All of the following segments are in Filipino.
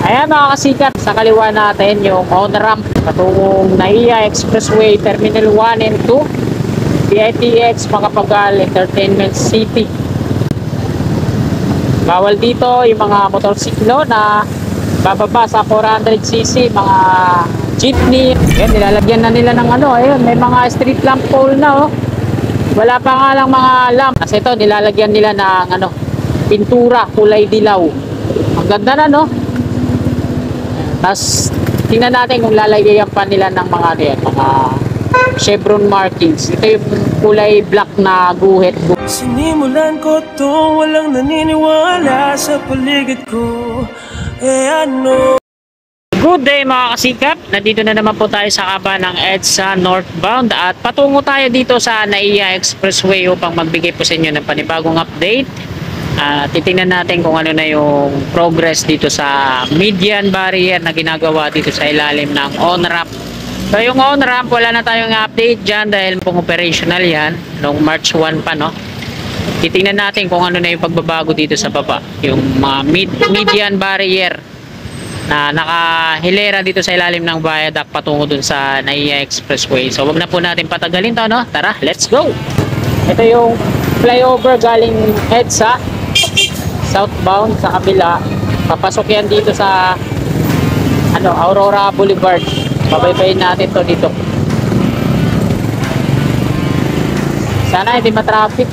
Ayan mga kasikap, sa kaliwa natin yung on-ramp patungong NAIA Expressway Terminal 1 and 2 PITX Macapagal Entertainment City. Bawal dito yung mga motorsiklo na bababa sa 400cc, mga jeepney. Ayan, nilalagyan na nila ng ano, ayun, may mga street lamp pole na oh. Wala pa nga lang mga lamp. Kasi ito, nilalagyan nila ng ano, pintura, kulay dilaw. Ang ganda na no? Tapos, tingnan natin kung lalagyan pa nila ng mga ano yan, mga chevron markings. Ito yung kulay black na guhit. Sinimulan ko to, walang naniniwala sa paligid ko. Ano? Good day mga kasikap. Nandito na naman po tayo sa kaba ng EDSA northbound at patungo tayo dito sa NAIA Expressway upang magbigay po sa inyo ng panibagong update. Titingnan natin kung ano na yung progress dito sa median barrier na ginagawa dito sa ilalim ng on-ramp. So yung on-ramp, wala na tayong update dyan dahil pong operational yan noong March 1 pa, no? Titingnan natin kung ano na yung pagbabago dito sa baba, yung mga median barrier na nakahilera dito sa ilalim ng viaduct patungo dun sa NAIA Expressway. So wag na po natin patagalin to, no? Tara, let's go! Ito yung flyover galing EDSA southbound sa kabila. Papasok yan dito sa ano, Aurora Boulevard. Babaybayin natin to dito. Sana hindi matraffic.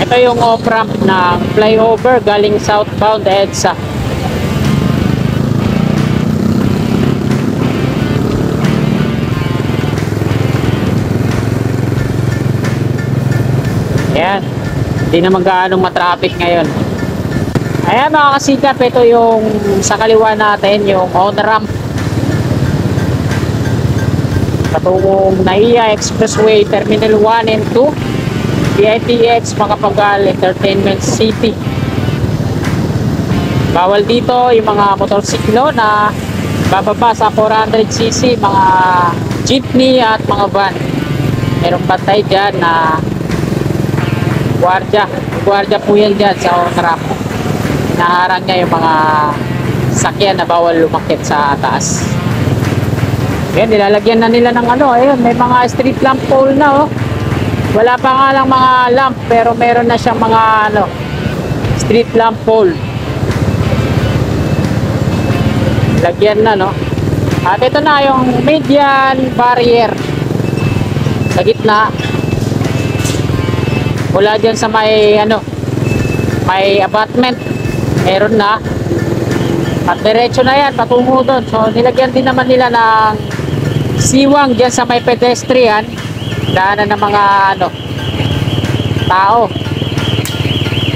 Ito yung off-ramp ng flyover galing southbound EDSA. Ayan. Hindi naman gaanong matraffic ngayon. Ayan mga kasikap, ito yung sa kaliwa natin, yung on-ramp patungong NAIA Expressway Terminal 1 and 2 PITX Macapagal Entertainment City. Bawal dito yung mga motorsiklo na bababa sa 400cc, mga jeepney at mga van. Merong bantay dyan na gwardiya po yan dyan sa on-ramp. Naharang niya yung mga sakyan na bawal lumakit sa taas. Ayan, nilalagyan na nila ng ano, ayun, may mga street lamp pole na oh. Wala pa nga lang mga lamp pero meron na siyang mga ano, street lamp pole. Lagyan na no. At ito na yung median barrier sa gitna. Mula dyan sa may ano, may abutment, meron na. At diretso na yan patungo doon. So nilagyan din naman nila ng siwang dyan sa may pedestrian, daanan ng mga ano, tao.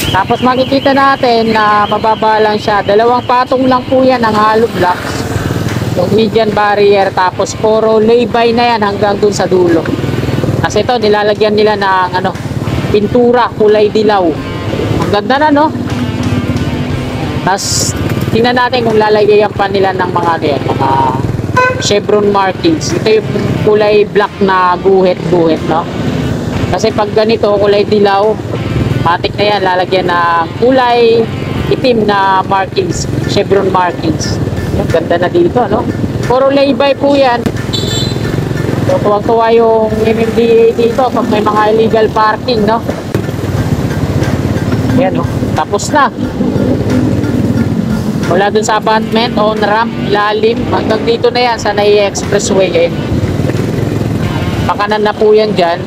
Tapos makikita natin na mababa lang siya. Dalawang patong lang po yan ng hollow blocks, yung median barrier. Tapos puro laybay na yan hanggang dun sa dulo. Kasi ito nilalagyan nila ng ano, pintura, kulay dilaw. Ang ganda na no. Tapos tingnan natin kung lalagyan pa nila ng mga ano yan, mga chevron markings. Ito yung kulay black na guhit no. Kasi pag ganito kulay dilaw, matik na yan, lalagyan ng kulay itim na markings, chevron markings. Ganda na dito no. Puro laybay po yan. So tuwang-tuwa yung MMDA dito pag may mga illegal parking no. Yan no. Tapos na. Wala dun sa abutment, on-ramp, lalim, hanggang dito na yan sa NAIA Expressway. Pakanan na po yan dyan,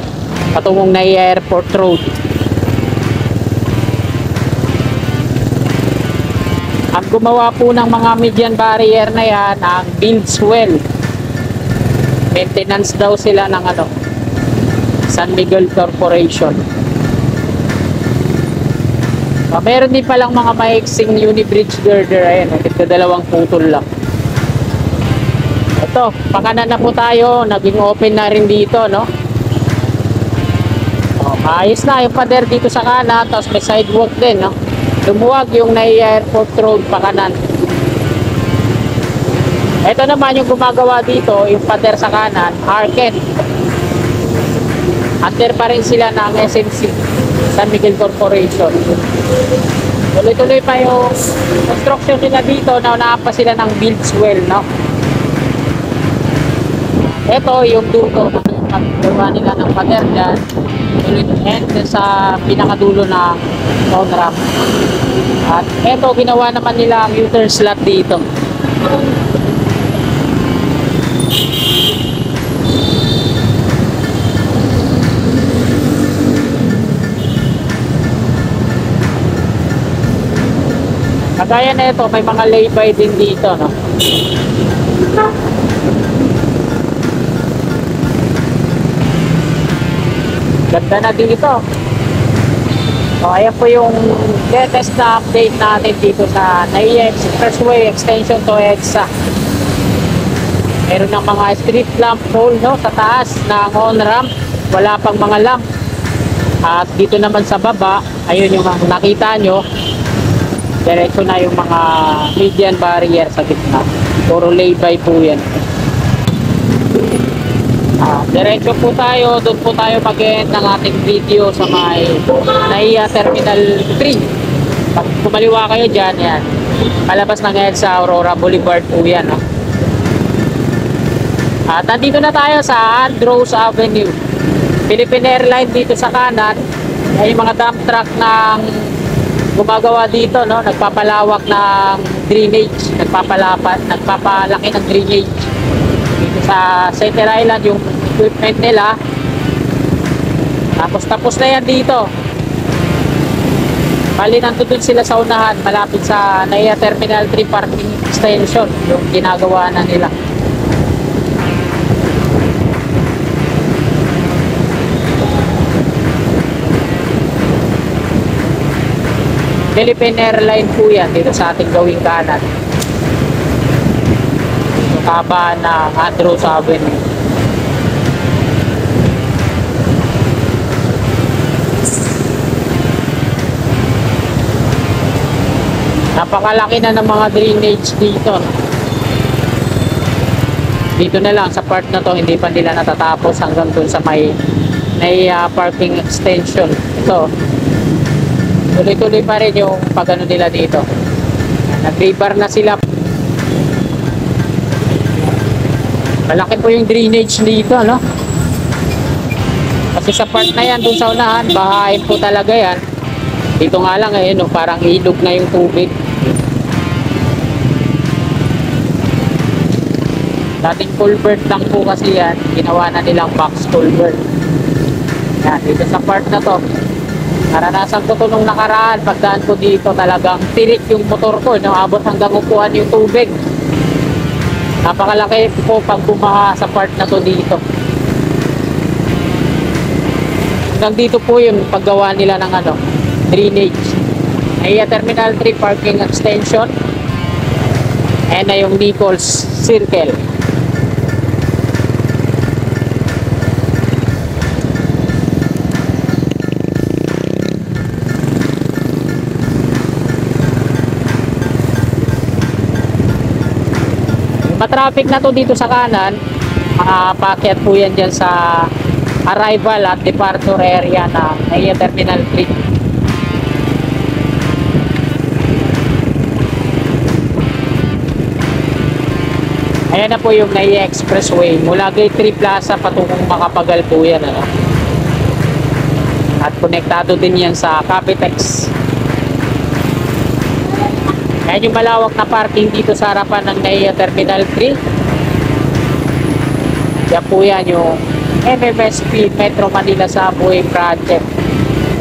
patungong NAIA Airport Road. Ang gumawa po ng mga median barrier na yan, ang Buildswell. Maintenance daw sila ng ano, San Miguel Corporation. Meron din palang mga maiksing unibridge girder. Ayan, dalawang putol lang. Ito, pakanan na po tayo. Naging open na rin dito, no? Ayos na yung pader dito sa kanan, tapos may sidewalk din, no? Lumuwag yung NAIA Airport Road pa kanan. Ito naman yung gumagawa dito, yung pader sa kanan, Arken. Under pa rin sila ng SMC, San Miguel Corporation. Tuloy-tuloy pa yung construction nila dito, naunahan pa sila ng Buildswell, no? Ito yung dulo na paggawa nila ng pader dyan. And sa pinakadulo ng road ramp. At ito, ginawa naman nila ang U-turn slot dito. Kagaya na ito, may mga lay-by din dito, no? Ganda na dito. So, ayan po yung latest na update natin dito sa NAIA Expressway Extension to EDSA. Meron ng mga street lamp pole, no, sa taas ng on-ramp. Wala pang mga lamp. At dito naman sa baba, ayun yung nakita nyo. Diretso na yung mga median barrier sa gitna. Puro lay-by po yan. Diretso po tayo, doon po tayo mag-end ng ating video sa may NAIA Terminal 3. Pag kumaliwa kayo dyan, yan. Palabas ng EDSA Aurora Boulevard po yan. No? At nandito na tayo sa Andros Avenue. Philippine Airlines dito sa kanan. Ay yung mga dump truck ng gumagawa dito, no? Nagpapalawak ng drainage, nagpapalaki ng drainage dito sa Center Island yung equipment nila. Tapos na yan dito. Bali nandun sila sa unahan, malapit sa NAIA Terminal 3 parking extension yung ginagawa na nila. Philippine Airlines po yan dito sa ating gawing kanan. Ito kabaan ng Andros Avenue. Napakalaki na ng mga drainage dito. Dito na lang sa part na to, hindi pa nila natatapos hanggang dun sa may parking extension. Ito. Tuloy-tuloy pa rin yung pagano nila dito. Nag-rebar na sila. Malaki po yung drainage dito, no? Kasi sa part na yan, dun sa unahan, bahain po talaga yan. Dito nga lang, eh, no, parang ilog na yung tubig. Dating culvert lang po kasi yan, ginawa na nilang box culvert. Yan, dito sa part na to. Naranasan ko to nung nakaraan, pagdaan ko dito talagang tirik yung motor ko, no? Abot hanggang upuan yung tubig. Napakalaki po pag bumaha sa part na to dito. Hanggang dito po yung paggawa nila ng ano, drainage. NAIA Terminal 3 parking extension. And na yung Nichols Circle. Traffic na to dito sa kanan, paakyat po yan dyan sa arrival at departure area na NAIA Terminal 3. Ayan na po yung NAIA Expressway mula Gate 3 Plaza patungong Makapagal po yan, ano? At konektado din yan sa Capitex. Ayan yung malawak na parking dito sa harapan ng NAIA Terminal 3. Yan po yan yung MMSP Metro Manila Subway Project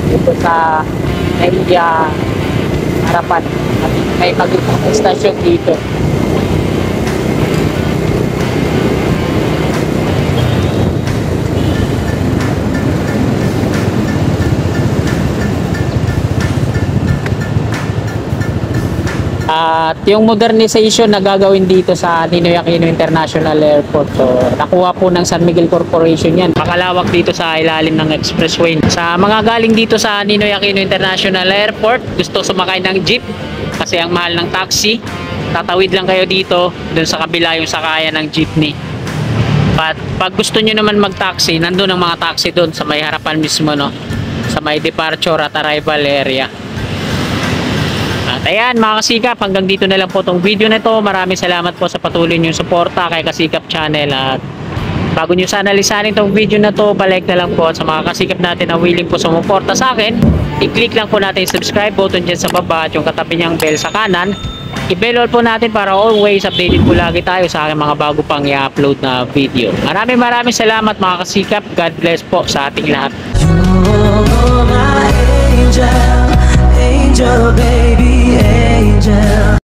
dito sa NAIA harapan. At may mag-stasyon dito. At yung modernization na gagawin dito sa Ninoy Aquino International Airport, so nakuha po ng San Miguel Corporation yan. Makalawak dito sa ilalim ng expressway. Sa mga galing dito sa Ninoy Aquino International Airport, gusto sumakay ng jeep kasi ang mahal ng taxi, tatawid lang kayo dito, dun sa kabila yung sakayan ng jeepney. But pag gusto nyo naman mag-taxi, nandun ang mga taxi doon sa may harapan mismo, no? Sa may departure at arrival area. At ayan mga kasikap, hanggang dito na lang po tong video na to. Maraming salamat po sa patuloy nyo suporta kay Kasikap Channel. At bago nyo sana lisanin tong video na to, palike na lang po sa mga kasikap natin na willing po sumuporta sa akin. I-click lang po natin yung subscribe button dyan sa baba at yung katabi niyang bell sa kanan. I-bell all po natin para always updated po lagi tayo sa aking mga bago pang i-upload na video. Maraming salamat mga kasikap. God bless po sa ating lahat. You're my angel, angel baby, angel.